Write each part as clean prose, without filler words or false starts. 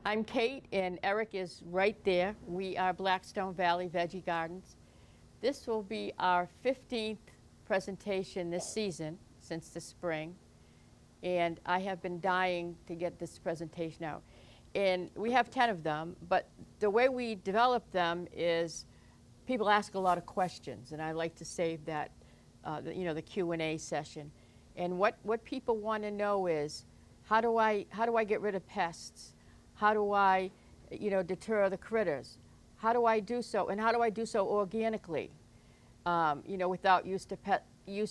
I'm Kate, and Eric is right there. We are Blackstone Valley Veggie Gardens. This will be our 15th presentation this season, since the spring, and I have been dying to get this presentation out. And we have 10 of them, but the way we develop them is people ask a lot of questions, and I like to save that, the Q&A session. And what people want to know is, how do I get rid of pests? How do I, deter the critters? How do I do so? And how do I do so organically, without use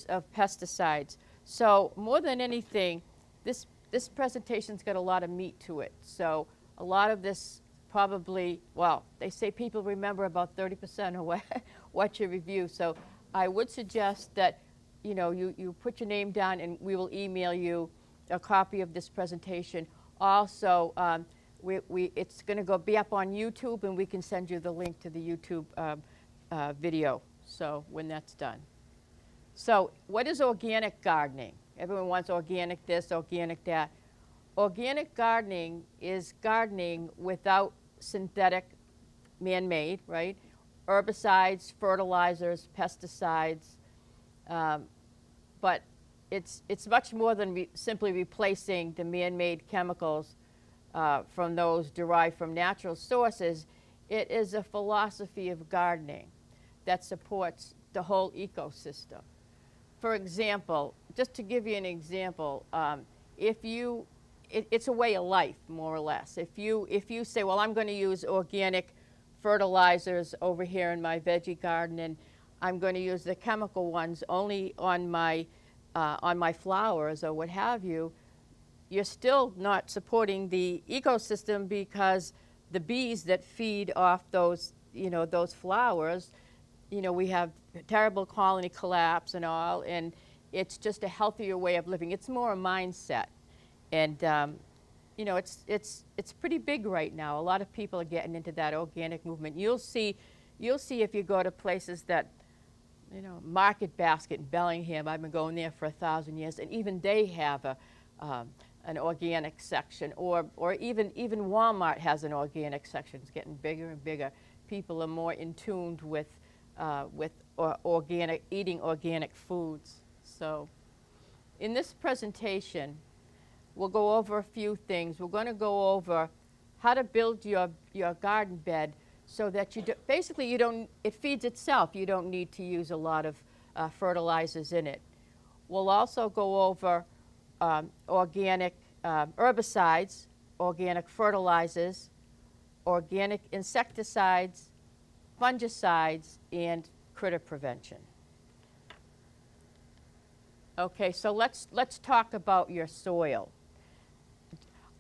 of pesticides? So more than anything, this presentation's got a lot of meat to it. So a lot of this probably, well, they say people remember about 30% of what you review. So I would suggest that, you put your name down and we will email you a copy of this presentation. Also, it's going to be up on YouTube, and we can send you the link to the YouTube video, so when that's done. So what is organic gardening? Everyone wants organic this, organic that. Organic gardening is gardening without synthetic, man-made, right? Herbicides, fertilizers, pesticides, but it's much more than simply replacing the man-made chemicals from those derived from natural sources. It is a philosophy of gardening that supports the whole ecosystem. For example, just to give you an example, it's a way of life, more or less. If you say, well, I'm going to use organic fertilizers over here in my veggie garden, and I'm going to use the chemical ones only on my flowers or what have you, you're still not supporting the ecosystem, because the bees that feed off those flowers, we have terrible colony collapse and all, and it's just a healthier way of living. It's more a mindset, and it's pretty big right now. A lot of people are getting into that organic movement. You'll see if you go to places that, Market Basket in Bellingham. I've been going there for 1,000 years, and even they have an organic section, or even Walmart has an organic section. It's getting bigger and bigger. People are more in tune with eating organic foods. So in this presentation, we'll go over a few things. We're going to go over how to build your garden bed so that it feeds itself. You don't need to use a lot of fertilizers in it. We'll also go over organic herbicides, organic fertilizers, organic insecticides, fungicides, and critter prevention. Okay, so let's talk about your soil.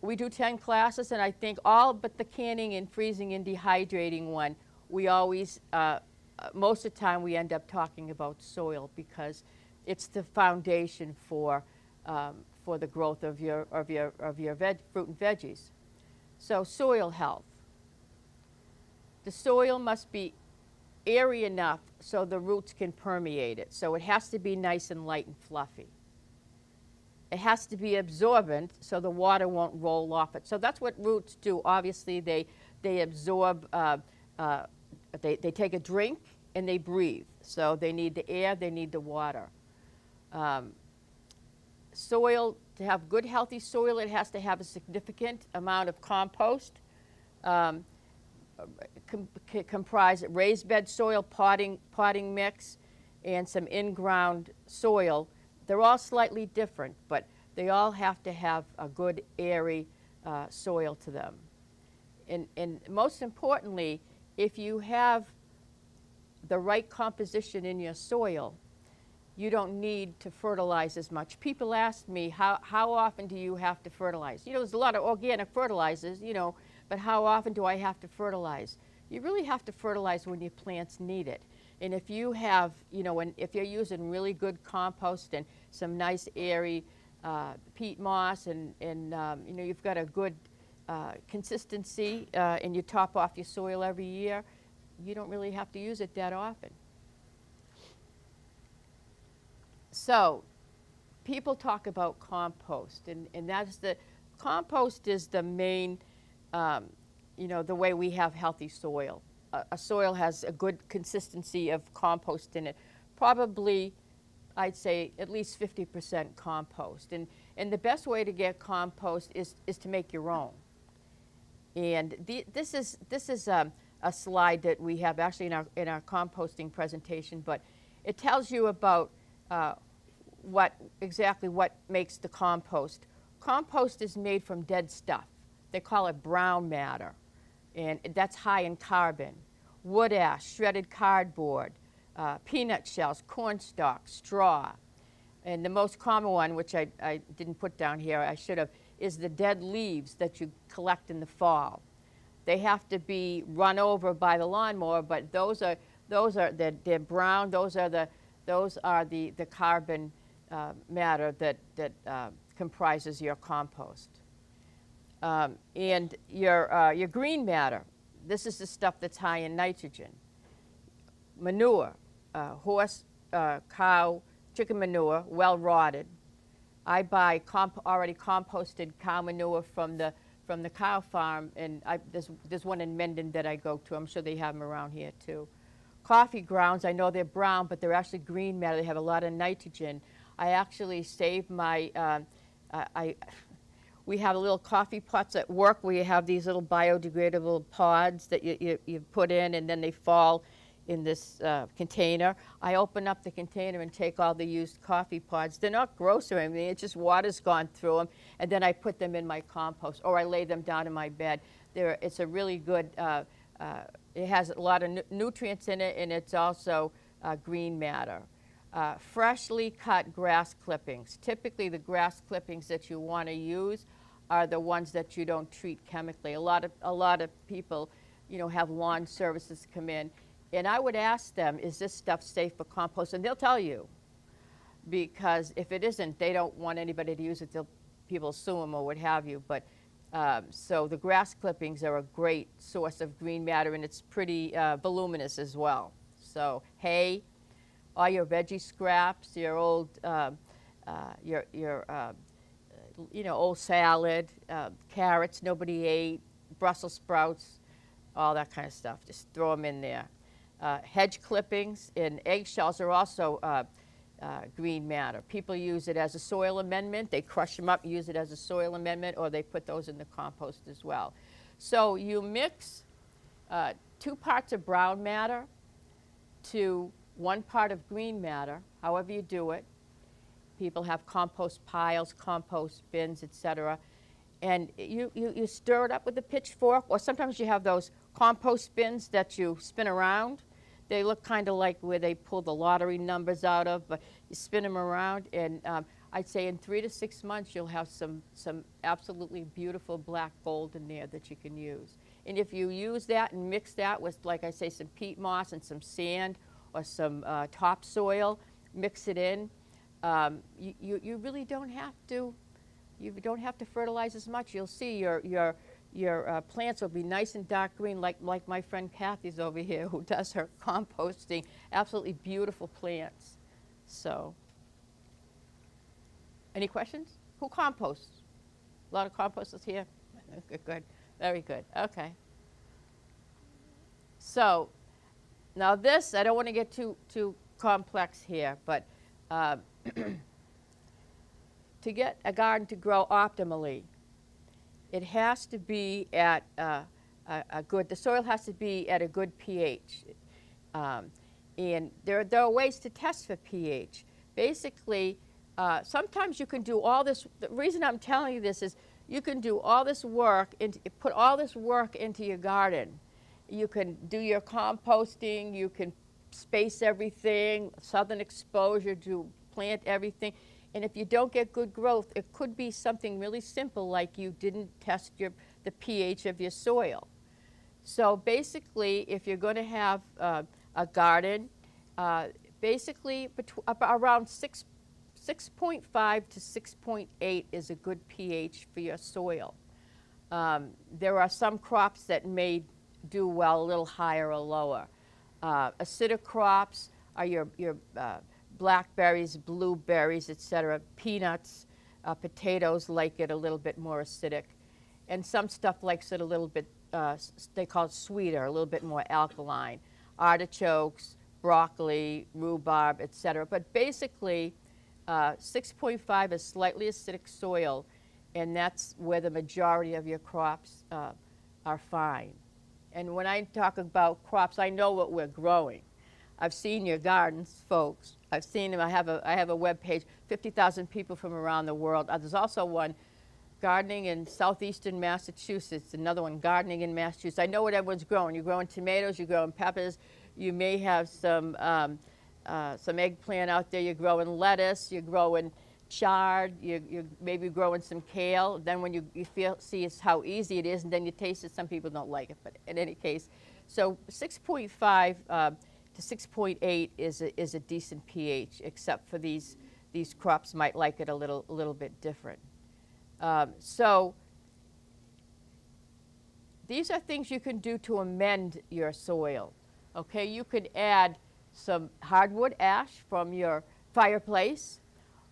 We do 10 classes, and I think all but the canning and freezing and dehydrating one, we always, most of the time we end up talking about soil, because it's the foundation for the growth of your fruit and veggies. So soil health. The soil must be airy enough so the roots can permeate it. So it has to be nice and light and fluffy. It has to be absorbent so the water won't roll off it. So that's what roots do. Obviously, they absorb, they take a drink and they breathe. So they need the air, they need the water. Soil, to have good, healthy soil, it has to have a significant amount of compost, comprise raised bed soil, potting mix, and some in-ground soil. They're all slightly different, but they all have to have a good, airy soil to them. And most importantly, if you have the right composition in your soil, you don't need to fertilize as much. People ask me, how often do you have to fertilize? There's a lot of organic fertilizers, but how often do I have to fertilize? You really have to fertilize when your plants need it. And if you have, if you're using really good compost and some nice airy peat moss, and you've got a good consistency, and you top off your soil every year, you don't really have to use it that often. So people talk about compost, and that's compost is the main you know, the way we have healthy soil. A soil has a good consistency of compost in it. Probably, I'd say, at least 50% compost. And the best way to get compost is to make your own. And this is a slide that we have actually in our composting presentation, but it tells you about exactly what makes the compost. Compost is made from dead stuff. They call it brown matter, and that's high in carbon. Wood ash, shredded cardboard, peanut shells, corn stalks, straw. And the most common one, which I didn't put down here, I should have, is the dead leaves that you collect in the fall. They have to be run over by the lawnmower, but they're brown. Those are the carbon matter that comprises your compost. And your green matter, this is the stuff that's high in nitrogen. Manure, horse, cow, chicken manure, well rotted. I buy already composted cow manure from the cow farm, and there's one in Mendon that I go to. I'm sure they have them around here too. Coffee grounds, I know they're brown, but they're actually green matter. They have a lot of nitrogen. I actually save my, we have little coffee pots at work where you have these little biodegradable pods that you put in, and then they fall in this container. I open up the container and take all the used coffee pods. They're not gross or anything, it's just water's gone through them, and then I put them in my compost, or I lay them down in my bed. It's a really good, it has a lot of nutrients in it, and it's also green matter. Freshly cut grass clippings. Typically the grass clippings that you want to use are the ones that you don't treat chemically. A lot of people, you know, have lawn services come in, and I would ask them, is this stuff safe for compost? And they'll tell you, because if it isn't, they don't want anybody to use it. People sue them or what have you. But so the grass clippings are a great source of green matter, and it's pretty voluminous as well. So hay, all your veggie scraps, your old, you know, old salad, carrots nobody ate, Brussels sprouts, all that kind of stuff. Just throw them in there. Hedge clippings and eggshells are also green matter. People use it as a soil amendment. They crush them up, use it as a soil amendment, or they put those in the compost as well. So you mix 2 parts of brown matter to 1 part of green matter, however you do it. People have compost piles, compost bins, etc. And you stir it up with a pitchfork, or sometimes you have those compost bins that you spin around. They look kind of like where they pull the lottery numbers out of, but you spin them around, and I'd say in 3 to 6 months you'll have some absolutely beautiful black gold in there that you can use. And if you use that and mix that with, like I say, some peat moss and some sand or some topsoil, mix it in, you really don't have to. You don't have to fertilize as much. You'll see your plants will be nice and dark green, like my friend Kathy's over here, who does her composting. Absolutely beautiful plants. So, any questions? Who composts? A lot of composters here? Good, good. Very good. Okay. So, now this, I don't want to get too complex here, but to get a garden to grow optimally, it has to be at the soil has to be at a good pH. And there are ways to test for pH. Basically, sometimes you can do all this. The reason I'm telling you this is you can do all this work, put all this work into your garden. You can do your composting, you can space everything, southern exposure, to plant everything. And if you don't get good growth, it could be something really simple, like you didn't test the pH of your soil. So basically, if you're going to have a garden, basically around 6.5 to 6.8 is a good pH for your soil. There are some crops that may do well a little higher or lower. Acidic crops are your blackberries, blueberries, etc. Peanuts, potatoes like it a little bit more acidic. And some stuff likes it a little bit, they call it sweeter, a little bit more alkaline. Artichokes, broccoli, rhubarb, etc. But basically, 6.5 is slightly acidic soil, and that's where the majority of your crops are fine. And when I talk about crops, I know what we're growing. I've seen your gardens, folks. I've seen them. I have a web page, 50,000 people from around the world. There's also one, gardening in southeastern Massachusetts, another one, gardening in Massachusetts. I know what everyone's growing. You're growing tomatoes, you're growing peppers, you may have some eggplant out there, you're growing lettuce, you're growing chard, you're maybe growing some kale. Then when you see how easy it is, and then you taste it, some people don't like it, but in any case. So 6.5 to 6.8 is a decent pH, except for these crops might like it a little bit different. So these are things you can do to amend your soil. Okay, you could add some hardwood ash from your fireplace,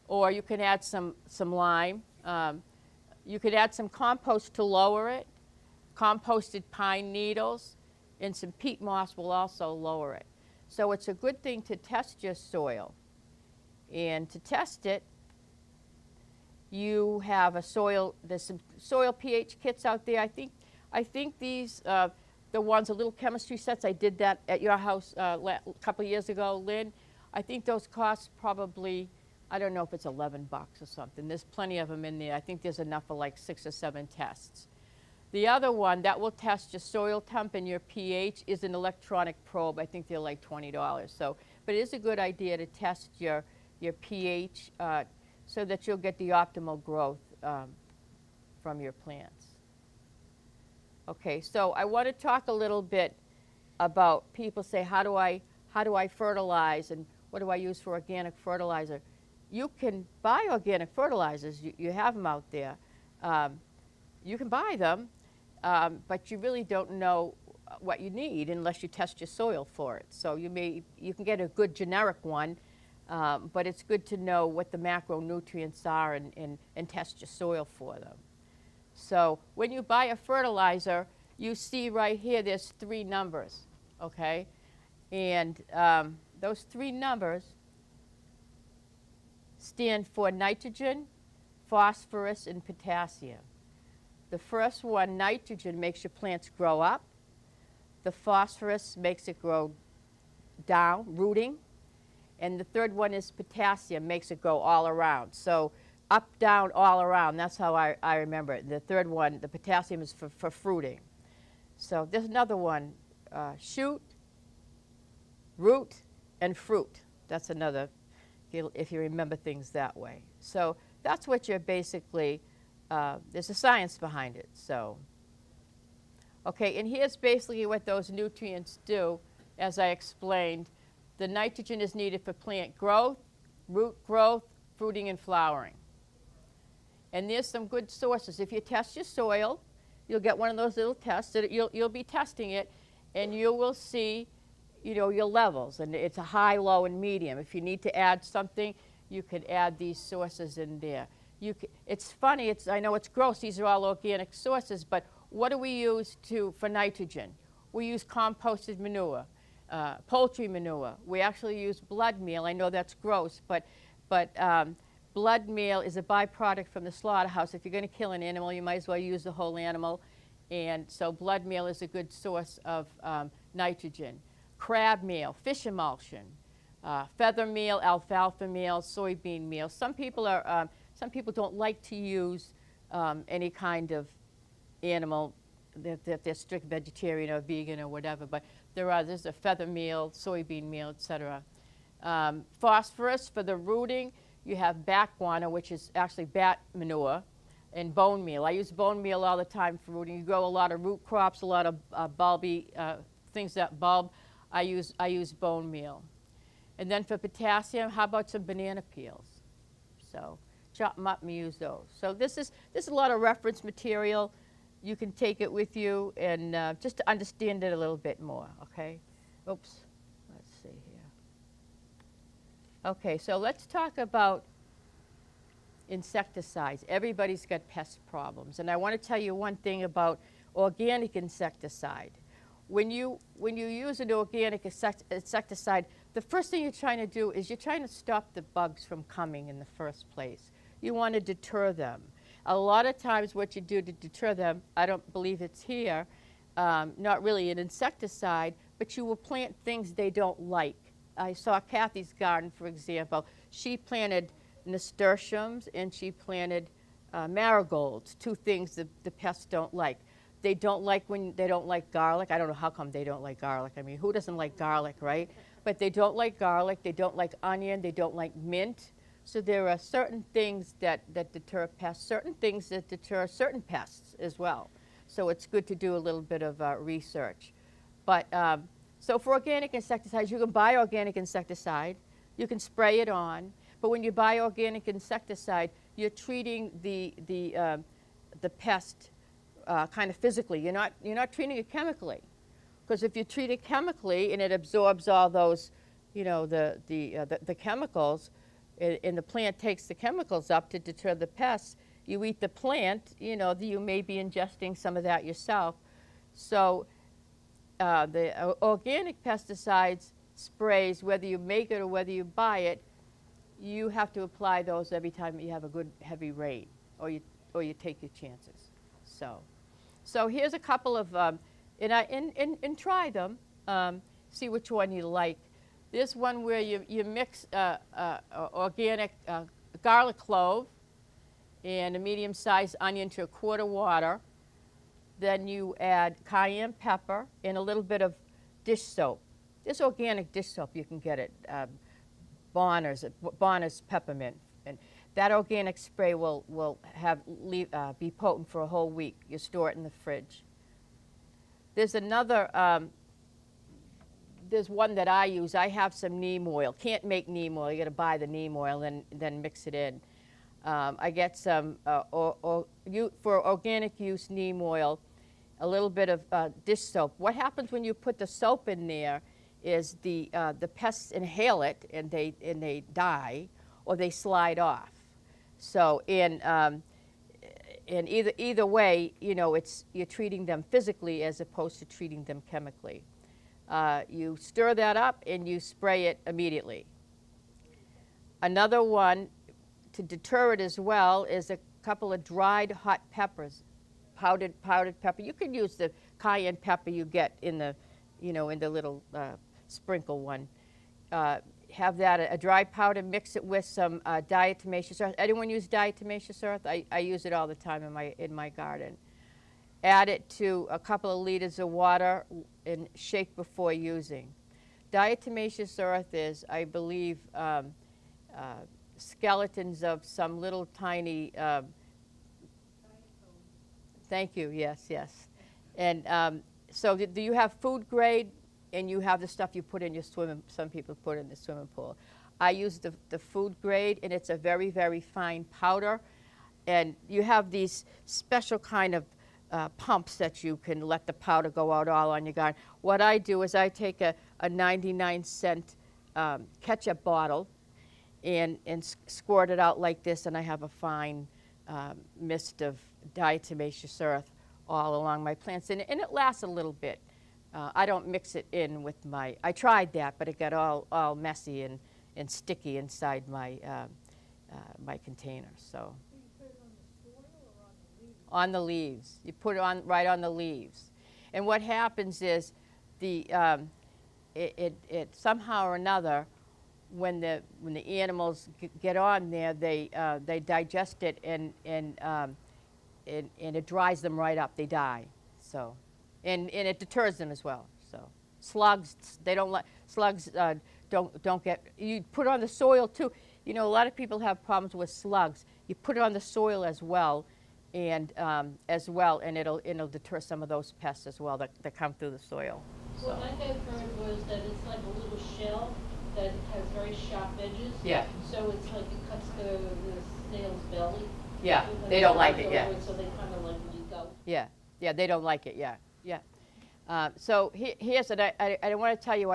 or you can add some lime. You could add some compost to lower it. Composted pine needles and some peat moss will also lower it. So it's a good thing to test your soil. And to test it, you have there's some soil pH kits out there. I think these, the ones, the little chemistry sets, I did that at your house a couple of years ago, Lynn. I think those cost probably, I don't know if it's $11 or something. There's plenty of them in there. I think there's enough for like 6 or 7 tests. The other one that will test your soil temp and your pH is an electronic probe. I think they're like $20. So, but it is a good idea to test your pH so that you'll get the optimal growth from your plants. Okay, so I want to talk a little bit about, people say, how do I fertilize, and what do I use for organic fertilizer? You can buy organic fertilizers. You have them out there. You can buy them, but you really don't know what you need unless you test your soil for it. So you can get a good generic one, but it's good to know what the macronutrients are and test your soil for them. So when you buy a fertilizer, you see right here there's 3 numbers, okay? And those 3 numbers stand for nitrogen, phosphorus, and potassium. The first one, nitrogen, makes your plants grow up. The phosphorus makes it grow down, rooting. And the third one is potassium, makes it go all around. So up, down, all around. That's how I remember it. The third one, the potassium, is for fruiting. So there's another one, shoot, root, and fruit. That's another, if you remember things that way. So that's what you're basically, there's a science behind it. So, okay, and here's basically what those nutrients do, as I explained. The nitrogen is needed for plant growth, root growth, fruiting, and flowering. And there's some good sources. If you test your soil, you'll get one of those little tests. You'll be testing it, and you will see, your levels. And it's a high, low, and medium. If you need to add something, you could add these sources in there. It's funny. I know it's gross. These are all organic sources. But what do we use for nitrogen? We use composted manure, poultry manure. We actually use blood meal. I know that's gross, but blood meal is a byproduct from the slaughterhouse. If you're going to kill an animal, you might as well use the whole animal. And so blood meal is a good source of nitrogen. Crab meal, fish emulsion, feather meal, alfalfa meal, soybean meal. Some people don't like to use any kind of animal, that they're strict vegetarian or vegan or whatever, but there's a feather meal, soybean meal, etc. Phosphorus for the rooting. You have bat guano, which is actually bat manure, and bone meal. I use bone meal all the time for rooting. You grow a lot of root crops, a lot of bulby things that bulb. I use bone meal. And then for potassium, how about some banana peels? So chop them up and use those. So this is a lot of reference material. You can take it with you and just to understand it a little bit more, okay? Oops, let's see here. Okay, so let's talk about insecticides. Everybody's got pest problems. And I want to tell you one thing about organic insecticide. When you use an organic insecticide, the first thing you're trying to do is you're trying to stop the bugs from coming in the first place. You want to deter them. A lot of times what you do to deter them, I don't believe it's here, not really an insecticide, but you will plant things they don't like. I saw Kathy's garden, for example. She planted nasturtiums and she planted marigolds, two things the pests don't like. They don't like garlic. I don't know how come they don't like garlic. I mean, who doesn't like garlic, right? But they don't like garlic. They don't like onion. They don't like mint. So there are certain things that deter pests, certain things that deter certain pests as well. So it's good to do a little bit of research. But so for organic insecticides, you can buy organic insecticide. You can spray it on. But when you buy organic insecticide, you're treating the pest kind of physically. You're not treating it chemically, because if you treat it chemically and it absorbs all those, the chemicals, and the plant takes the chemicals up to deter the pests, you eat the plant. You may be ingesting some of that yourself. So the organic pesticides sprays, whether you make it or whether you buy it, you have to apply those every time you have a good heavy rain, or you take your chances. So here's a couple of, and try them, see which one you like. This one where you mix organic garlic clove and a medium-sized onion to a quart of water. Then you add cayenne pepper and a little bit of dish soap. This organic dish soap, you can get it, Bonner's peppermint. And that organic spray will be potent for a whole week. You store it in the fridge. There's another, there's one that I use. I have some neem oil. Can't make neem oil. You got to buy the neem oil and then mix it in. I get some, for organic use, neem oil, a little bit of dish soap. What happens when you put the soap in there is the pests inhale it and they die, or they slide off. So in either way, you're treating them physically as opposed to treating them chemically. You stir that up and you spray it immediately. Another one to deter it as well is a couple of dried hot peppers, powdered pepper. You can use the cayenne pepper you get in the, in the little sprinkle one. Have that, a dry powder, mix it with some diatomaceous earth. Anyone use diatomaceous earth? I use it all the time in my garden. Add it to a couple of liters of water and shake before using. Diatomaceous earth is, I believe, skeletons of some little tiny, thank you, yes. And so do you have food grade? And you have the stuff you put in your some people put in the swimming pool. I use the food grade, and it's a very, very fine powder. And you have these special kind of pumps that you can let the powder go out all on your garden. What I do is I take a 99-cent ketchup bottle and squirt it out like this, and I have a fine mist of diatomaceous earth all along my plants. And it lasts a little bit. I don't mix it in with I tried that, but it got all messy and sticky inside my container. So. You put it on the soil or on the leaves? On the leaves. You put it right on the leaves. And what happens is it somehow or another, when the animals get on there, they digest it and it dries them right up. They die. So. And it deters them as well. So slugs, they don't like slugs. Don't get. You put it on the soil too. A lot of people have problems with slugs. You put it on the soil as well, and it'll deter some of those pests as well that come through the soil. So. What I had heard was that it's like a little shell that has very sharp edges. Yeah. So it's like it cuts the snail's belly. Yeah. They don't like it. Yeah. So they kind of like leak out. Yeah. Yeah. They don't like it. Yeah. Yeah. So here's what I want to tell you.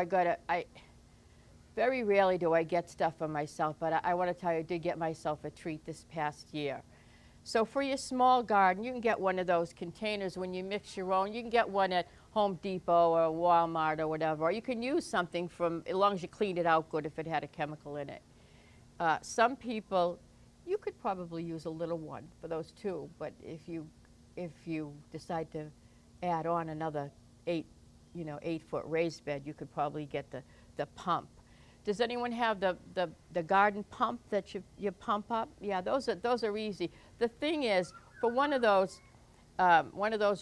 Very rarely do I get stuff for myself, but I want to tell you, I did get myself a treat this past year. So for your small garden, you can get one of those containers when you mix your own. You can get one at Home Depot or Walmart or whatever, or you can use something from, as long as you clean it out good if it had a chemical in it. Some people, you could probably use a little one for those too, but if you decide to add on another 8-foot raised bed, you could probably get the pump. Does anyone have the garden pump that you pump up? Yeah, those are easy. The thing is, for one of those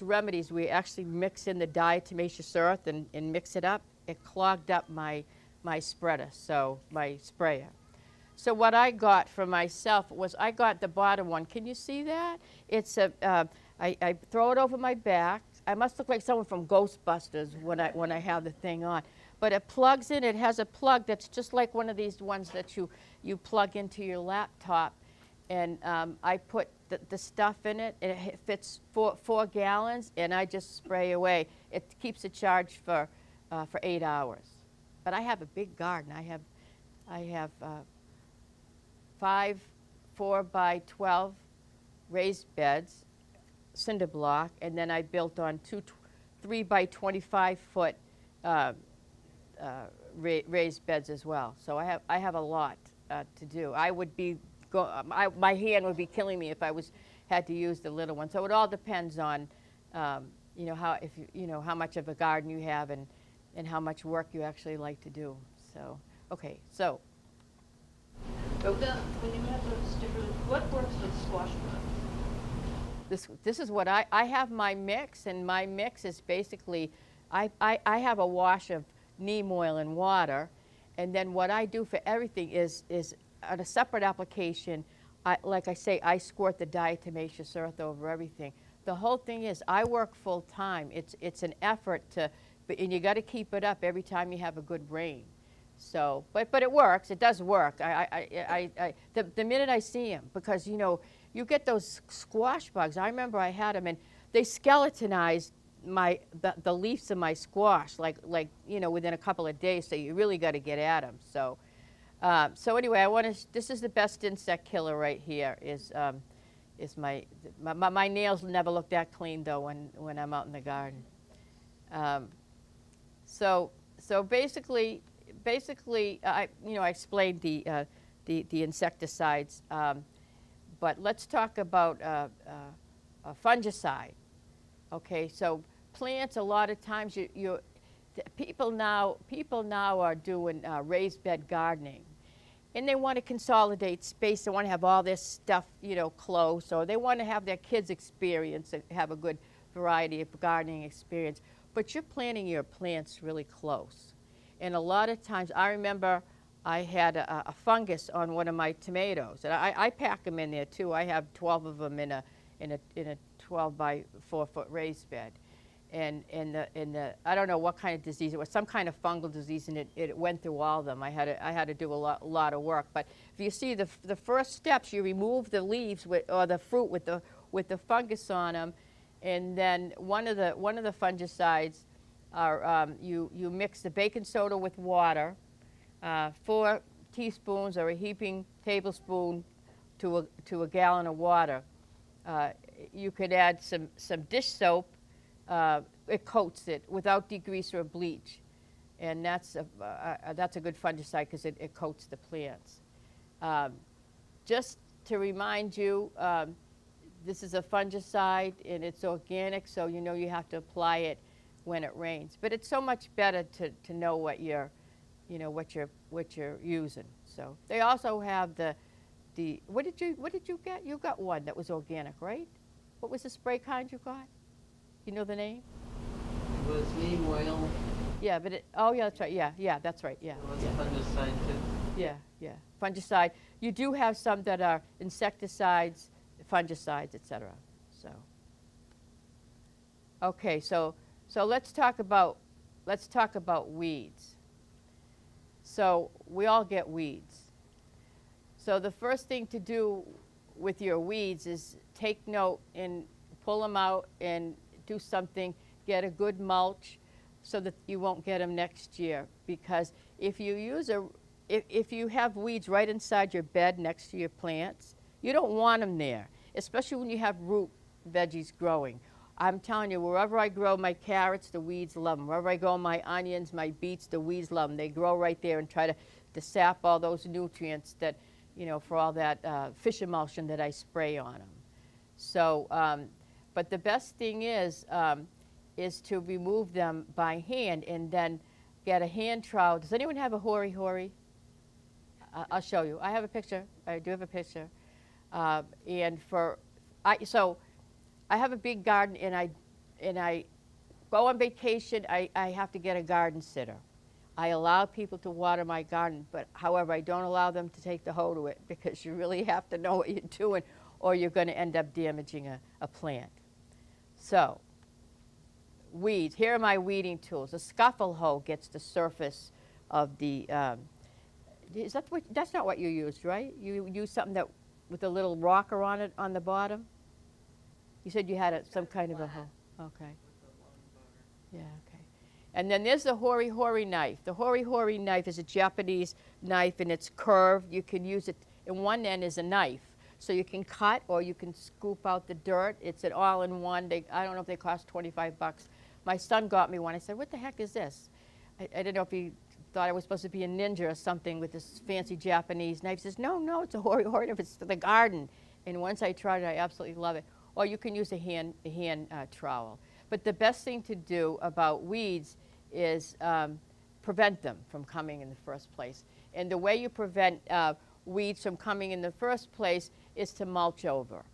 remedies, we actually mix in the diatomaceous earth and mix it up. It clogged up my spreader, so my sprayer. So what I got for myself was I got the bottom one. Can you see that? It's I throw it over my back. I must look like someone from Ghostbusters when I have the thing on. But it plugs in. It has a plug that's just like one of these ones that you plug into your laptop. And I put the stuff in it. It fits 4 gallons, and I just spray away. It keeps it charged for 8 hours. But I have a big garden. I have 5 4x12 raised beds, cinder block, and then I built on 2 3x25-foot raised beds as well. So I have a lot to do. I would be my hand would be killing me if I had to use the little one. So it all depends on how how much of a garden you have and how much work you actually like to do. So okay, so. When you have those different, what works with squash bugs? This is what I have my mix, and my mix is basically I have a wash of neem oil and water, and then what I do for everything is on a separate application, like I say, I squirt the diatomaceous earth over everything. The whole thing is I work full time. It's an effort and you got to keep it up every time you have a good rain. So, but it works. It does work. The minute I see them, because you get those squash bugs. I remember I had them, and they skeletonized the leaves of my squash like within a couple of days. So you really got to get at them. So anyway, this is the best insect killer right here. Is my nails never look that clean though when I'm out in the garden. So basically I explained the insecticides, but let's talk about a fungicide. Okay, so plants, a lot of times people now are doing raised bed gardening, and they want to consolidate space. They want to have all this stuff close, or they want to have their kids have a good variety of gardening experience. But you're planting your plants really close. And a lot of times, I remember I had a fungus on one of my tomatoes, and I pack them in there too. I have 12 of them in a 12 by 4 foot raised bed, and I don't know what kind of disease it was, some kind of fungal disease, and it went through all of them. I had to do a lot of work. But if you see the first steps, you remove the leaves or the fruit with the fungus on them, and then one of the fungicides are you mix the baking soda with water, 4 teaspoons or a heaping tablespoon to a gallon of water. You could add some dish soap. It coats it without degreaser or bleach, and that's a good fungicide because it coats the plants. Just to remind you, this is a fungicide and it's organic, so you have to apply it when it rains. But it's so much better to know what you're using. So they also have the what did you get? You got one that was organic, right? What was the spray kind you got? You know the name? It was neem oil. Yeah, but yeah, that's right. Yeah, that's right. Yeah. It was a fungicide too. Yeah, fungicide. You do have some that are insecticides, fungicides, etc. So. Okay, so let's talk about weeds. So we all get weeds. So the first thing to do with your weeds is take note and pull them out and do something, get a good mulch so that you won't get them next year. Because if you use if you have weeds right inside your bed next to your plants, you don't want them there, especially when you have root veggies growing. I'm telling you, wherever I grow my carrots, the weeds love them. Wherever I grow my onions, my beets, the weeds love them. They grow right there and try to sap all those nutrients that, you know, for all that fish emulsion that I spray on them. So, but the best thing is to remove them by hand and then get a hand trowel. Does anyone have a hori-hori? I'll show you. I have a picture. I do have a picture. So I have a big garden, and I go on vacation. I have to get a garden sitter. I allow people to water my garden, but however, I don't allow them to take the hoe to it, because you really have to know what you're doing, or you're going to end up damaging a plant. So, weeds. Here are my weeding tools. A scuffle hoe gets the surface of the. That's not what you used, right? You used something that with a little rocker on it on the bottom. You said you had some kind of a hoe. Okay. Yeah. Okay. And then there's the hori-hori knife. The hori-hori knife is a Japanese knife, and it's curved. You can use it. And one end is a knife, so you can cut or you can scoop out the dirt. It's an all-in-one. I don't know if they cost $25. My son got me one. I said, "What the heck is this?" I didn't know if he thought I was supposed to be a ninja or something with this fancy Japanese knife. He says, no, it's a hori-hori knife. It's for the garden. And once I tried it, I absolutely love it. Or you can use a hand trowel. But the best thing to do about weeds is prevent them from coming in the first place. And the way you prevent weeds from coming in the first place is to mulch over.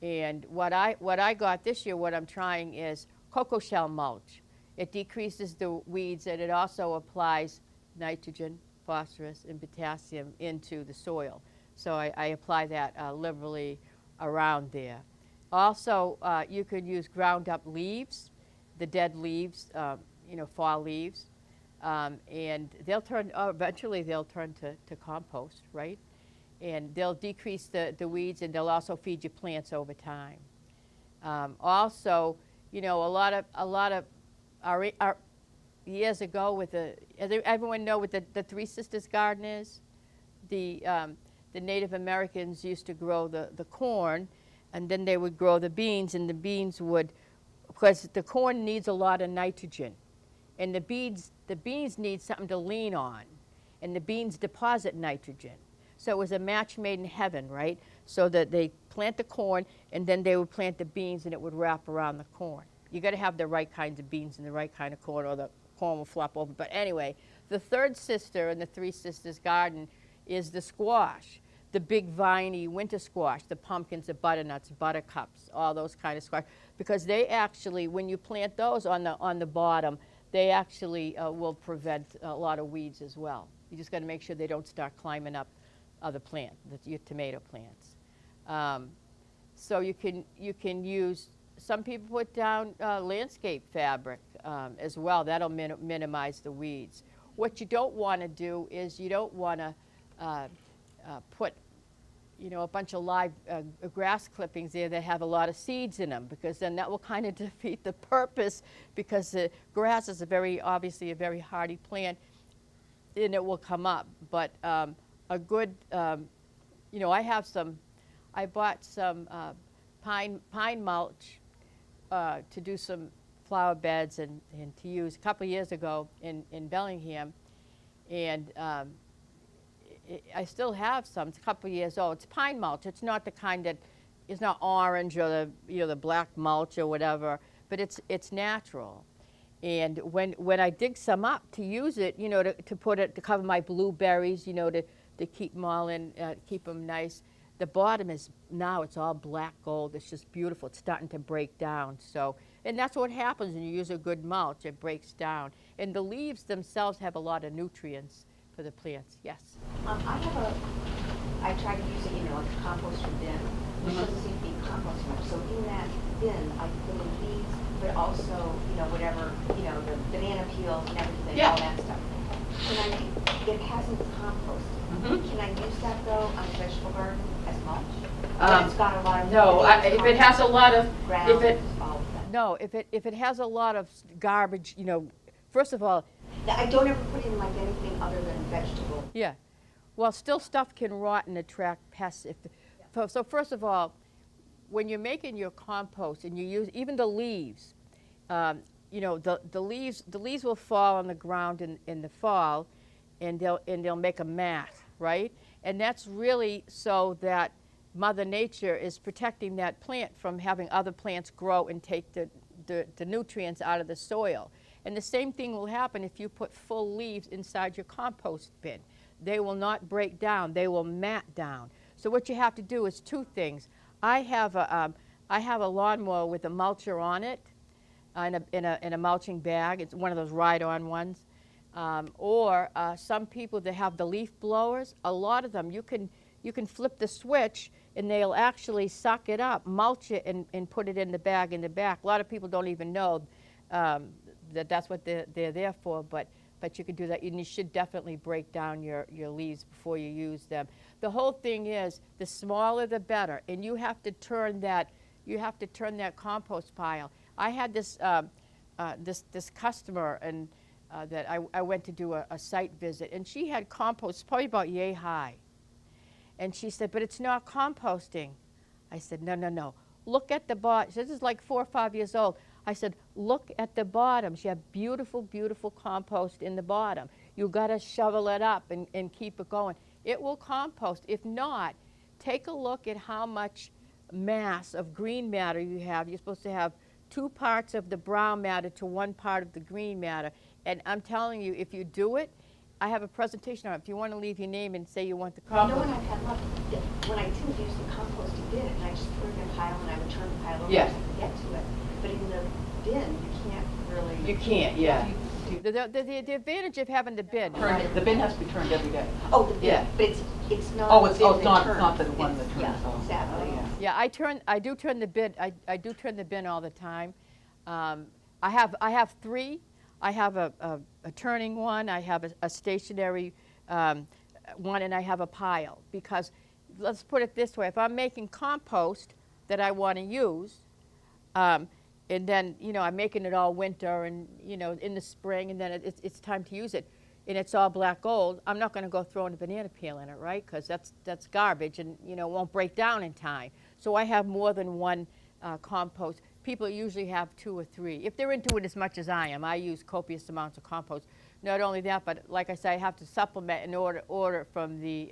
And what I got this year, what I'm trying is cocoa shell mulch. It decreases the weeds, and it also applies nitrogen, phosphorus, and potassium into the soil. So I apply that liberally around there. Also, you could use ground up leaves, the dead leaves, fall leaves, and they'll turn, eventually they'll turn to compost, right? And they'll decrease the weeds, and they'll also feed your plants over time. Also, a lot of our years ago everyone know what the Three Sisters garden is? The Native Americans used to grow the corn, and then they would grow the beans, and the beans would, because the corn needs a lot of nitrogen, and the beans need something to lean on, and the beans deposit nitrogen. So it was a match made in heaven, right? So that they plant the corn, and then they would plant the beans, and it would wrap around the corn. You got to have the right kinds of beans and the right kind of corn, or the corn will flop over. But anyway, the third sister in the Three Sisters garden is the squash, the big viney winter squash, the pumpkins, the butternuts, buttercups, all those kind of squash. Because they actually, when you plant those on the bottom, they actually will prevent a lot of weeds as well. You just got to make sure they don't start climbing up other plants, your tomato plants. So you can use. Some people put down landscape fabric as well. That'll minimize the weeds. What you don't want to do is you don't want to put, a bunch of live grass clippings there that have a lot of seeds in them, because then that will kind of defeat the purpose, because the grass is obviously a very hardy plant, and it will come up. But a good, I bought some pine mulch to do some flower beds and to use a couple of years ago in Bellingham, and I still have some. It's a couple of years old. It's pine mulch. It's not the kind that is not orange or the black mulch or whatever, but it's natural. And when I dig some up to use it, to cover my blueberries, to keep them all in, keep them nice. The bottom is now it's all black gold. It's just beautiful. It's starting to break down. So, and that's what happens when you use a good mulch. It breaks down. And the leaves themselves have a lot of nutrients for the plants. Yes. I tried to use it, like a compost bin, which doesn't seem to be compost much. So in that bin, I put in leaves, but also, whatever, the banana peels and everything, all that stuff. It hasn't compost. Can I use that though on a vegetable garden as mulch? It's got a lot of if it has a lot of ground, if it has a lot of garbage, first of all, I don't ever put in like anything other than vegetable. Yeah. Well, still stuff can rot and attract pests. So first of all, when you're making your compost and you use even the leaves, you know, the leaves will fall on the ground in the fall, and they'll make a mat, right? And that's really so that Mother Nature is protecting that plant from having other plants grow and take the nutrients out of the soil. And the same thing will happen if you put full leaves inside your compost bin. They will not break down, they will mat down. So what you have to do is two things. I have a lawnmower with a mulcher on it, in a mulching bag. It's one of those ride-on ones. Or some people that have the leaf blowers, a lot of them, you can flip the switch and they'll actually suck it up, mulch it, and put it in the bag in the back. A lot of people don't even know that that's what they're there for, but you can do that, and you should definitely break down your leaves before you use them. The whole thing is, the smaller the better, and you have to turn that compost pile. I had this this customer and that I went to do a site visit, and she had compost probably about yay high. And she said, but it's not composting. I said, no. Look at the bottom. This is like 4 or 5 years old. I said, look at the bottom. She had beautiful, beautiful compost in the bottom. You got to shovel it up and keep it going. It will compost. If not, take a look at how much mass of green matter you have. You're supposed to have 2 parts of the brown matter to 1 part of the green matter. And I'm telling you, if you do it, I have a presentation on it. If you want to leave your name and say you want the compost. You know when I've had luck, when I didn't use the composting bin, and I just put it in a pile and I would turn the pile over Yeah. so I could get to it. But in the bin, you can't really. You can't, yeah. The advantage of having the bin. The bin has to be turned every day. Oh, the bin, Yeah. but it's not. Oh, it's the bin not that the one that It's- turns. Yeah, Oh. exactly. Oh. Yeah, I do turn the bin. I do turn the bin all the time. I have 3. I have a turning one. I have a stationary one, and I have a pile. Because let's put it this way: if I'm making compost that I want to use, and then I'm making it all winter, and in the spring, and then it's time to use it, and it's all black gold, I'm not going to go throwing a banana peel in it, right? Because that's garbage, and it won't break down in time. So I have more than one compost. People usually have 2 or 3. If they're into it as much as I am, I use copious amounts of compost. Not only that, but like I say, I have to supplement and order from the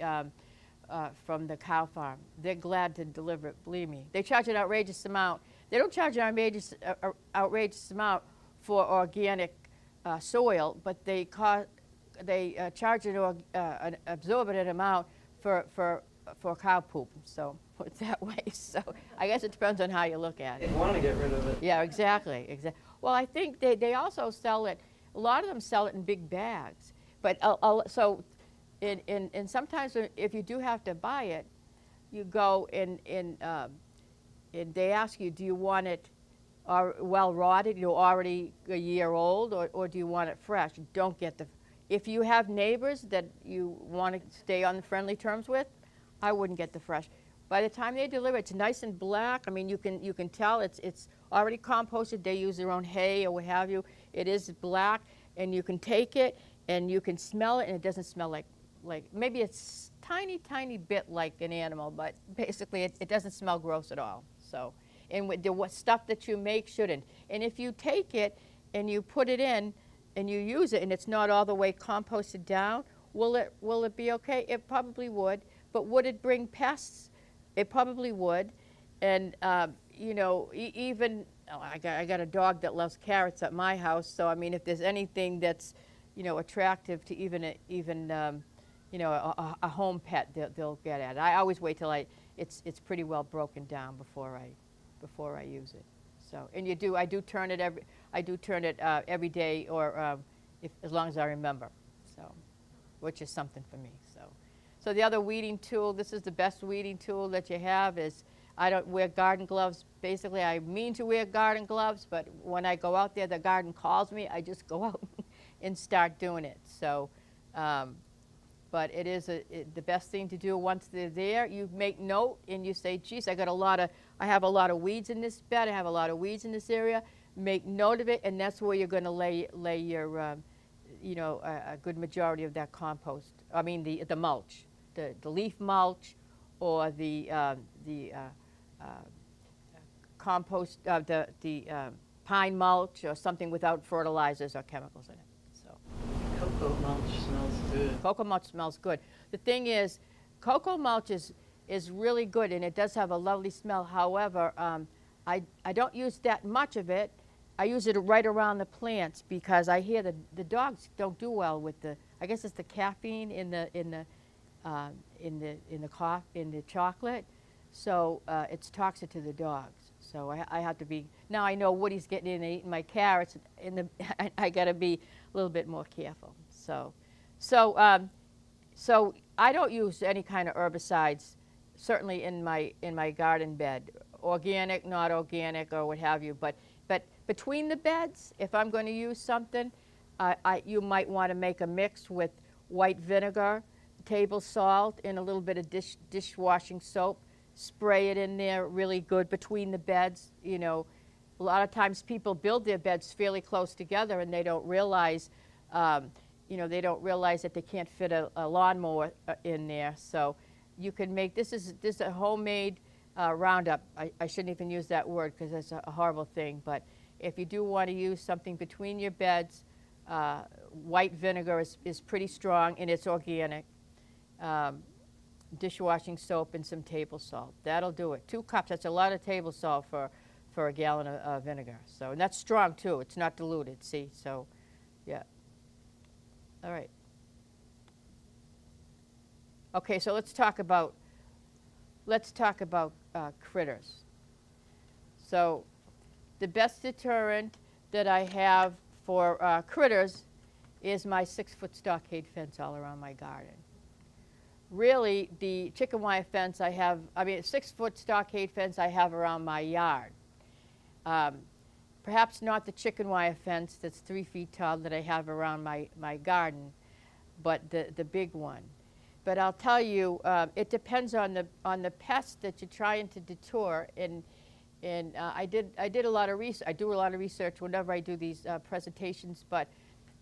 cow farm. They're glad to deliver it, believe me. They charge an outrageous amount. They don't charge an outrageous amount for organic soil, but they charge an absorbent amount for cow poop. So put it that way. So I guess it depends on how you look at it. They want to get rid of it. Yeah, exactly. Well, I think they also sell it. A lot of them sell it in big bags. But so, and sometimes if you do have to buy it, you go and they ask you, do you want it well rotted, already a year old, or do you want it fresh? Don't get the. If you have neighbors that you want to stay on friendly terms with, I wouldn't get the fresh. By the time they deliver, it's nice and black. I mean, you can tell it's already composted. They use their own hay or what have you. It is black, and you can take it and you can smell it, and it doesn't smell like maybe it's tiny bit like an animal, but basically it doesn't smell gross at all. So, and with the stuff that you make shouldn't. And if you take it and you put it in and you use it, and it's not all the way composted down, will it be okay? It probably would. But would it bring pests? It probably would. And even I got a dog that loves carrots at my house. So I mean, if there's anything that's attractive to even a home pet, they'll get at it. I always wait till it's pretty well broken down before I use it. So, and I do turn it every day, or as long as I remember. So, which is something for me. So the other weeding tool, this is the best weeding tool that you have, is I don't wear garden gloves. Basically, I mean to wear garden gloves, but when I go out there, the garden calls me. I just go out and start doing it. So, but it is the best thing to do once they're there. You make note and you say, geez, I have a lot of weeds in this bed. I have a lot of weeds in this area. Make note of it, and that's where you're going to lay you know, a good majority of that compost. I mean, the mulch, the leaf mulch, or the compost, the pine mulch, or something without fertilizers or chemicals in it. So Cocoa mulch smells good. cocoa mulch smells good. The thing is, cocoa mulch is really good, and it does have a lovely smell. However, I don't use that much of it. I use it right around the plants because I hear the dogs don't do well with the. I guess it's the caffeine in the chocolate, so it's toxic to the dogs. So I have to be. Now I know Woody's getting in and eating my carrots. I got to be a little bit more careful. So I don't use any kind of herbicides, certainly in my garden bed, organic, not organic, or what have you. But between the beds, if I'm going to use something, you might want to make a mix with white vinegar, table salt, and a little bit of dishwashing soap. Spray it in there really good between the beds. You know, a lot of times people build their beds fairly close together, and they don't realize, they don't realize that they can't fit a lawnmower in there. So you can make this is a homemade Roundup. I shouldn't even use that word because that's a horrible thing. But if you do want to use something between your beds, white vinegar is pretty strong, and it's organic. Dishwashing soap and some table salt. That'll do it. 2 cups. That's a lot of table salt for a gallon of vinegar. So, and that's strong too. It's not diluted. See. So, yeah. All right. Okay. So let's talk about critters. So, the best deterrent that I have for critters is my 6-foot stockade fence all around my garden. Really, the chicken wire fence a 6-foot stockade fence I have around my yard. Perhaps not the chicken wire fence that's 3 feet tall that I have around my garden, but the big one. But I'll tell you, it depends on the pest that you're trying to deter. And I did a lot of research. I do a lot of research whenever I do these presentations. But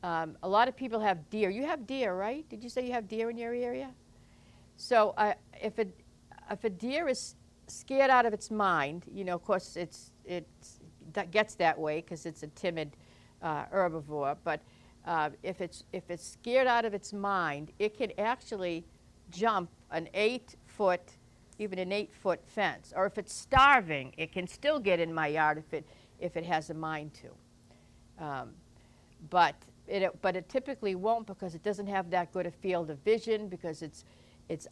a lot of people have deer. You have deer, right? Did you say you have deer in your area? So if a deer is scared out of its mind, you know, of course that gets that way because it's a timid herbivore. But if it's scared out of its mind, it can actually jump an 8-foot, even an 8-foot fence. Or if it's starving, it can still get in my yard if it has a mind to. But it typically won't because it doesn't have that good a field of vision, because its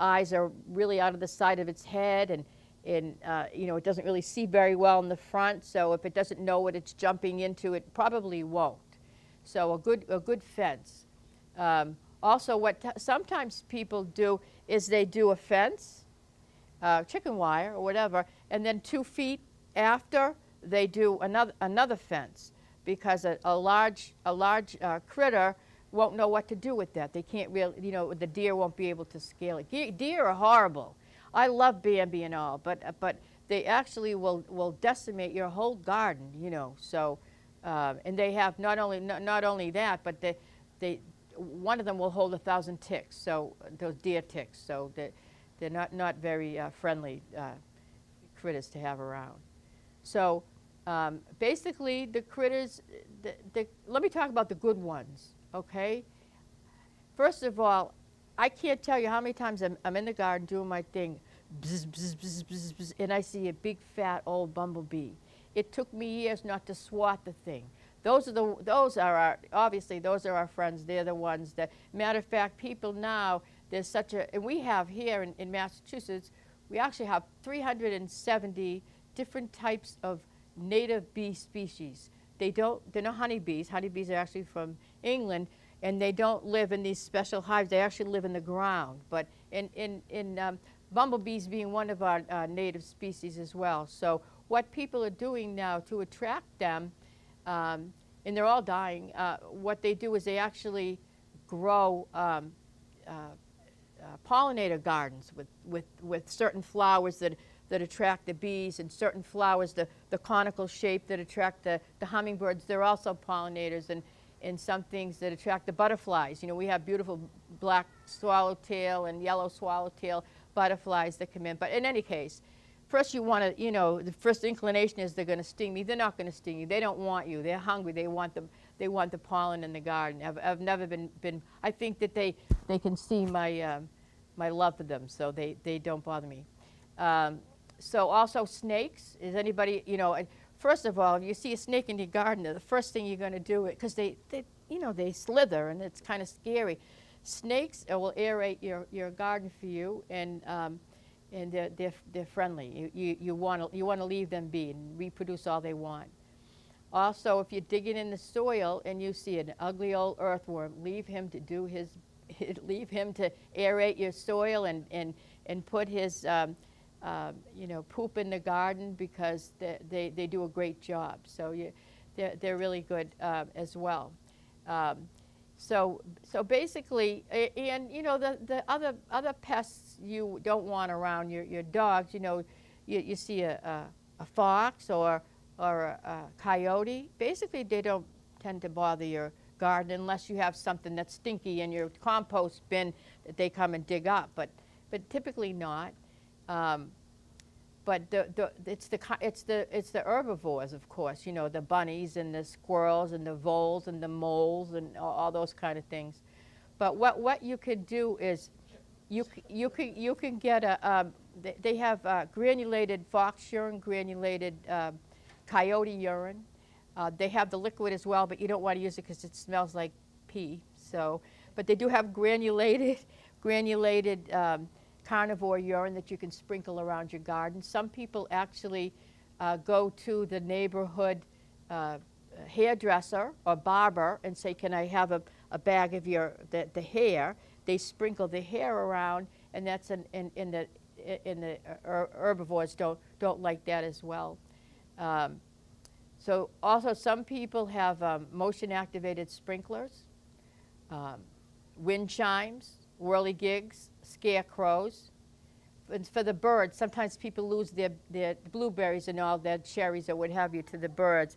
eyes are really out of the side of its head, and it doesn't really see very well in the front. So if it doesn't know what it's jumping into, it probably won't. So a good fence. Also, what sometimes people do is they do a fence, chicken wire or whatever, and then 2 feet after they do another fence, because a large critter won't know what to do with that. They can't really, the deer won't be able to scale it. Deer are horrible. I love Bambi and all, but they actually will decimate your whole garden, So, and they have not only that, but one of them will hold 1,000 ticks. So those deer ticks. So they're not very friendly critters to have around. So basically, the critters. Let me talk about the good ones. Okay. First of all, I can't tell you how many times I'm in the garden doing my thing, bzz, bzz, bzz, bzz, bzz, and I see a big fat old bumblebee. It took me years not to swat the thing. Those are our friends. They're the ones that. Matter of fact, people now, there's such a, and we have here in Massachusetts, we actually have 370 different types of native bee species. They're not honeybees. Honeybees are actually from England, and they don't live in these special hives. They actually live in the ground. But in bumblebees being one of our native species as well. So what people are doing now to attract them, and they're all dying, what they do is they actually grow pollinator gardens with certain flowers that attract the bees, and certain flowers, the conical shape that attract the hummingbirds. They're also pollinators, and some things that attract the butterflies. You know, we have beautiful black swallowtail and yellow swallowtail butterflies that come in. But in any case, first you want to, you know, the first inclination is they're going to sting me. They're not going to sting you. They don't want you. They're hungry. They want the pollen in the garden. I've never been I think that they can see my my love for them, so they don't bother me. So also snakes. Is anybody, you know, first of all, if you see a snake in your garden, the first thing you're going to do, because they you know, they slither and it's kind of scary. Snakes will aerate your garden for you, and they're friendly. You want to leave them be and reproduce all they want. Also, if you're digging in the soil and you see an ugly old earthworm, leave him to do his, leave him to aerate your soil and put his you know, poop in the garden, because they do a great job. So they're really good as well. So basically, and you know, the other pests you don't want around your dogs. You know, you see a fox or a coyote. Basically, they don't tend to bother your garden unless you have something that's stinky in your compost bin that they come and dig up. But typically not. But it's the herbivores, of course. You know, the bunnies and the squirrels and the voles and the moles and all those kind of things. But what you could do is you can get they have granulated fox urine, granulated coyote urine. They have the liquid as well, but you don't want to use it because it smells like pee. So, but they do have granulated carnivore urine that you can sprinkle around your garden. Some people actually go to the neighborhood hairdresser or barber and say, can I have a bag of the hair? They sprinkle the hair around, and that's in the herbivores don't like that as well. So also some people have motion activated sprinklers, wind chimes, whirligigs, scarecrows. And for the birds, sometimes people lose their blueberries and all their cherries or what have you to the birds.